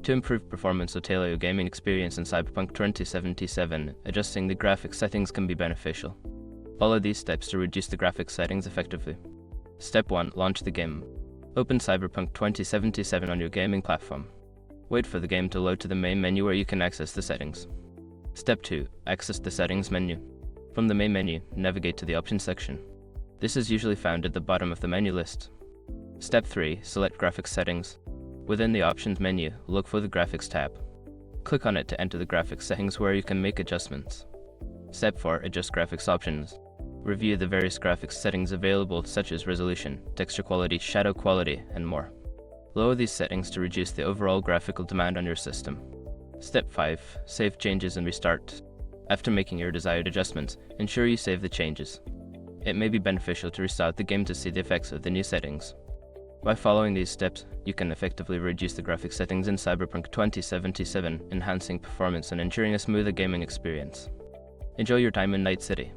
To improve performance or tailor your gaming experience in Cyberpunk 2077, adjusting the graphics settings can be beneficial. Follow these steps to reduce the graphics settings effectively. Step 1. Launch the game. Open Cyberpunk 2077 on your gaming platform. Wait for the game to load to the main menu where you can access the settings. Step 2. Access the settings menu. From the main menu, navigate to the options section. This is usually found at the bottom of the menu list. Step 3. Select graphics settings. Within the options menu, look for the graphics tab. Click on it to enter the graphics settings where you can make adjustments. Step 4. Adjust graphics options. Review the various graphics settings available such as resolution, texture quality, shadow quality, and more. Lower these settings to reduce the overall graphical demand on your system. Step 5. Save changes and restart. After making your desired adjustments, ensure you save the changes. It may be beneficial to restart the game to see the effects of the new settings. By following these steps, you can effectively reduce the graphics settings in Cyberpunk 2077, enhancing performance and ensuring a smoother gaming experience. Enjoy your time in Night City.